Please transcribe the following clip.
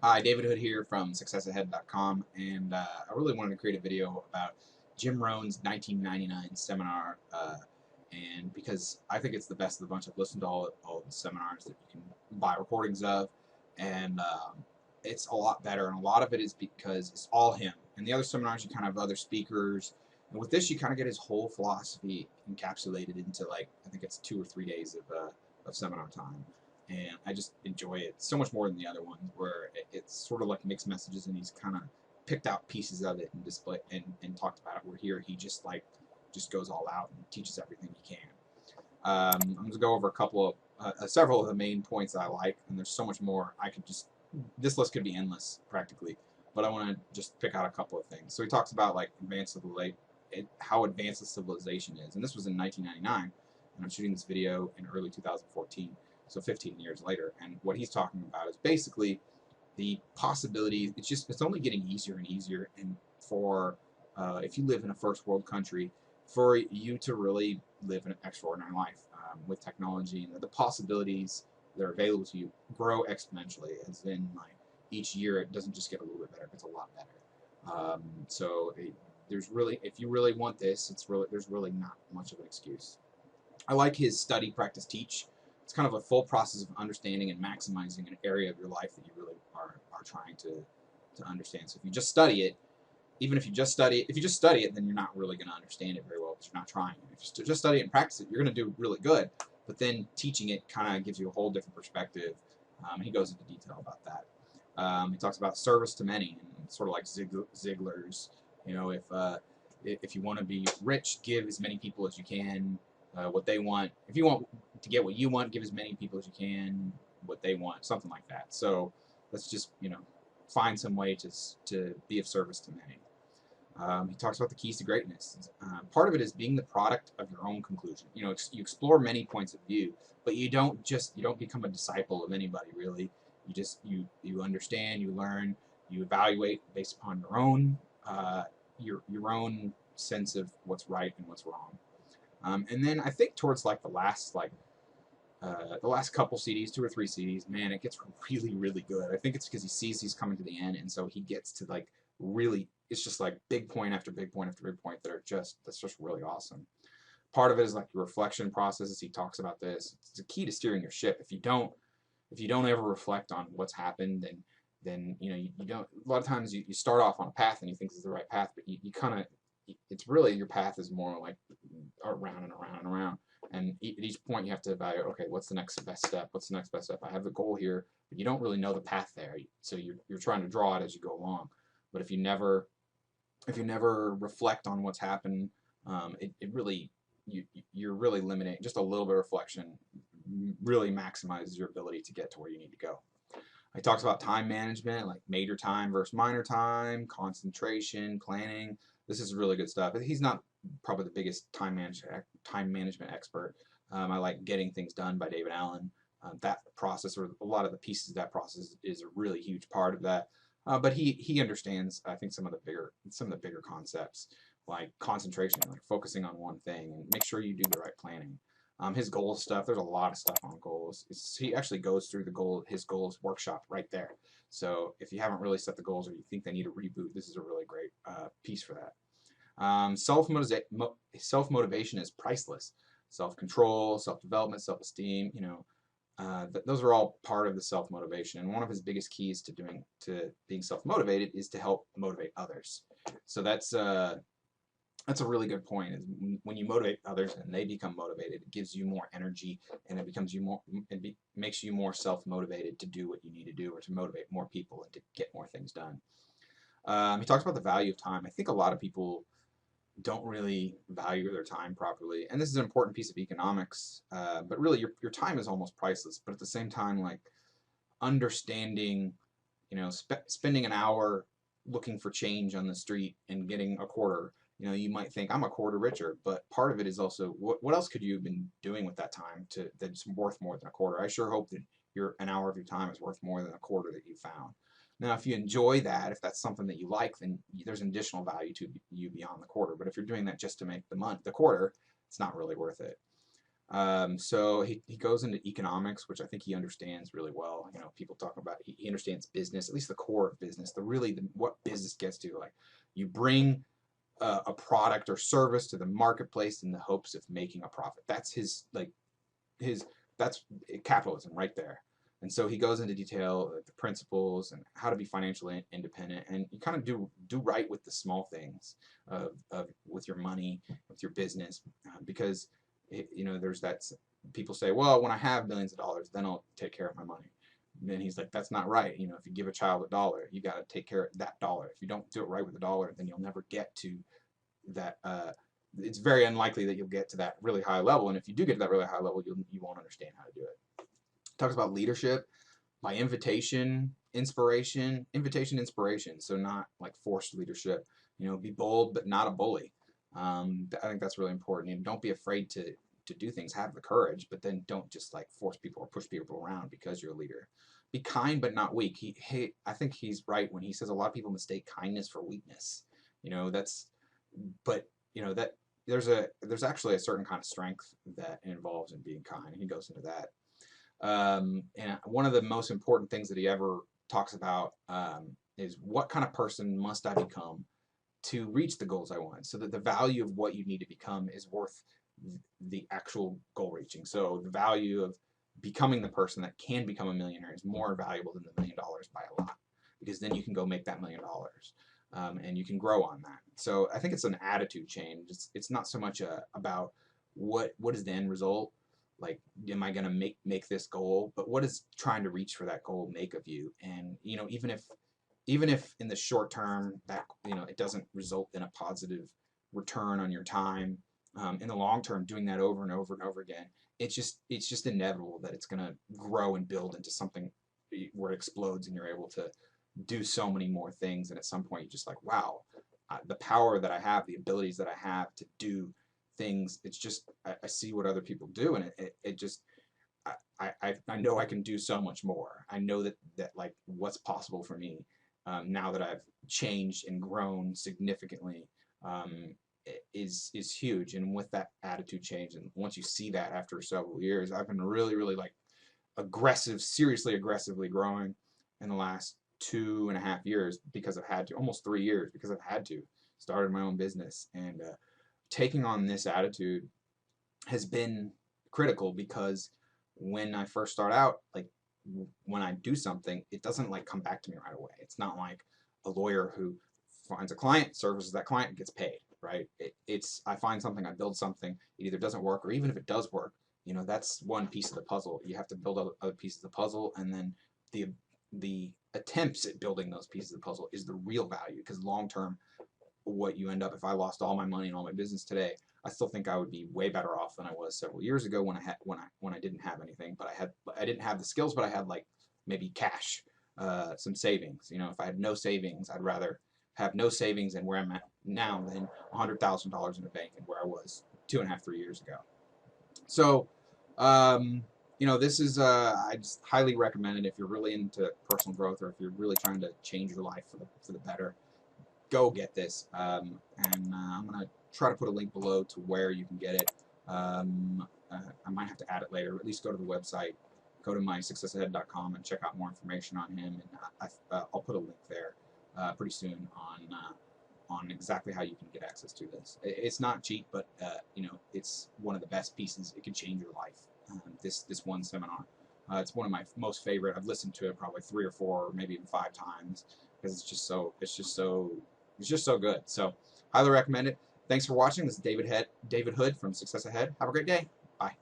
Hi, David Hood here from successahead.com, and I really wanted to create a video about Jim Rohn's 1999 seminar, and because I think it's the best of the bunch. I've listened to all the seminars that you can buy recordings of, and it's a lot better, and a lot of it is because it's all him. And the other seminars, you kind of have other speakers, and with this, you kind of get his whole philosophy encapsulated into, like, I think it's 2 or 3 days of seminar time. And I just enjoy it so much more than the other ones, where it's sort of like mixed messages, and he's kind of picked out pieces of it and display and talked about it. Where here he just goes all out and teaches everything he can. I'm going to go over a couple of several of the main points that I like, and there's so much more. This list could be endless practically, but I want to just pick out a couple of things. So he talks about, like, how advanced the civilization is, and this was in 1999, and I'm shooting this video in early 2014. So 15 years later, and what he's talking about is basically the possibility. It's only getting easier and easier, and for if you live in a first world country, for you to really live an extraordinary life with technology, and the possibilities that are available to you grow exponentially. As in, like, each year it doesn't just get a little bit better; it's a lot better. There's really, if you really want this, there's really not much of an excuse. I like his study, practice, teach. It's kind of a full process of understanding and maximizing an area of your life that you really are trying to understand. So if you just study it, even if you just study it, then you're not really going to understand it very well because you're not trying. If you just study it and practice it, you're going to do really good. But then teaching it kind of gives you a whole different perspective. He goes into detail about that. He talks about service to many, and sort of like Ziegler's. You know, if you want to be rich, give as many people as you can what they want. If you want to get what you want, give as many people as you can what they want, something like that. So let's just, find some way to be of service to many. He talks about the keys to greatness. Part of it is being the product of your own conclusion. You explore many points of view, but you don't become a disciple of anybody, really. You understand, you learn, you evaluate based upon your own sense of what's right and what's wrong. And then I think towards, like, the last couple CDs, 2 or 3 CDs, man, it gets really, really good. I think it's because he sees he's coming to the end, and so he gets to, like, really, it's just like big point after big point after big point that's just really awesome. Part of it is, like, your reflection processes. He talks about this. It's a key to steering your ship. If you don't ever reflect on what's happened, then you don't. A lot of times you start off on a path and you think this is the right path, but you kind of, it's really, your path is more like around and around and around. And at each point you have to evaluate, okay, what's the next best step? What's the next best step? I have the goal here, but you don't really know the path there. So you're trying to draw it as you go along. But if you never reflect on what's happened, you're really limiting. Just a little bit of reflection really maximizes your ability to get to where you need to go. He talks about time management, like major time versus minor time, concentration, planning. This is really good stuff. He's not probably the biggest time management expert. I like Getting Things Done by David Allen. That process, or a lot of the pieces of that process, is a really huge part of that. But he understands, I think, some of the bigger concepts, like concentration, like focusing on one thing, and make sure you do the right planning. His goals stuff, there's a lot of stuff on goals. He actually goes through his goals workshop right there. So if you haven't really set the goals, or you think they need a reboot, this is a really great piece for that. Self-motivation is priceless. Self-control, self-development, self-esteem, those are all part of the self-motivation. And one of his biggest keys to being self-motivated is to help motivate others. So that's a really good point. Is when you motivate others and they become motivated, it gives you more energy, and makes you more self-motivated to do what you need to do, or to motivate more people and to get more things done. He talks about the value of time. I think a lot of people don't really value their time properly, and this is an important piece of economics. But really, your time is almost priceless. But at the same time, like, understanding, spending an hour looking for change on the street and getting a quarter. You might think, I'm a quarter richer, but part of it is also, what else could you have been doing with that time that's worth more than a quarter? I sure hope that an hour of your time is worth more than a quarter that you found. Now, if you enjoy that, if that's something that you like, then there's an additional value to you beyond the quarter. But if you're doing that just to make the quarter, it's not really worth it. So he goes into economics, which I think he understands really well. You know, people talk about he understands business, at least the core of business, what business gets to. Like, you bring a product or service to the marketplace in the hopes of making a profit. That's his that's capitalism right there. And so he goes into detail the principles and how to be financially independent, and you kind of do right with the small things of with your money, with your business, because there's that people say, well, when I have millions of dollars, then I'll take care of my money. And then he's like, that's not right. You know, if you give a child $1, you got to take care of that dollar. If you don't do it right with the dollar, then you'll never get to that. It's very unlikely that you'll get to that really high level. And if you do get to that really high level, you won't understand how to do it. Talks about leadership by invitation, inspiration, inspiration. So not like forced leadership. You know, be bold but not a bully. I think that's really important. And don't be afraid to do things. Have the courage, but then don't just like force people or push people around because you're a leader. Be kind but not weak. I think he's right when he says a lot of people mistake kindness for weakness. You know, but that there's actually a certain kind of strength that involves in being kind. He goes into that. And one of the most important things that he ever talks about is what kind of person must I become to reach the goals I want, so that the value of what you need to become is worth the actual goal reaching. So the value of becoming the person that can become a millionaire is more valuable than the $1,000,000 by a lot, because then you can go make that $1,000,000. And you can grow on that. So I think it's an attitude change. It's not so much about what is the end result, like am I going to make this goal, but what is trying to reach for that goal make of you. And even if in the short term that it doesn't result in a positive return on your time, in the long term, doing that over and over and over again, it's just inevitable that it's going to grow and build into something where it explodes, and you're able to do so many more things. And at some point, you're just like, wow, the power that I have, the abilities that I have to do things. It's just I see what other people do, and it just I know I can do so much more. I know that like what's possible for me, now that I've changed and grown significantly, is huge. And with that attitude change, and once you see that after several years, I've been really like seriously aggressively growing in the last 2.5 years, because I've had to, almost 3 years, because I've had to started my own business. And taking on this attitude has been critical, because when I first start out, like when I do something, it doesn't like come back to me right away. It's not like a lawyer who finds a client, services that client, and gets paid, right? It's I find something, I build something, it either doesn't work, or even if it does work, that's one piece of the puzzle. You have to build other pieces of the puzzle, and then the attempts at building those pieces of the puzzle is the real value. Because long term, what you end up, if I lost all my money and all my business today, I still think I would be way better off than I was several years ago when I didn't have anything, but I didn't have the skills, but I had like maybe cash, some savings. If I had no savings, I'd rather have no savings and where I'm at now than $100,000 in the bank and where I was 2.5, 3 years ago. So, this is I just highly recommend it if you're really into personal growth, or if you're really trying to change your life for the better. Go get this, and I'm gonna try to put a link below to where you can get it. I might have to add it later, or at least go to the website, go to mysuccessahead.com and check out more information on him, and I'll put a link there pretty soon on exactly how you can get access to this. It's not cheap, but it's one of the best pieces. It can change your life. This one seminar, it's one of my most favorite. I've listened to it probably 3 or 4, or maybe even 5 times, because it's just so good. So highly recommend it. Thanks for watching. This is David Hood from Success Ahead. Have a great day. Bye.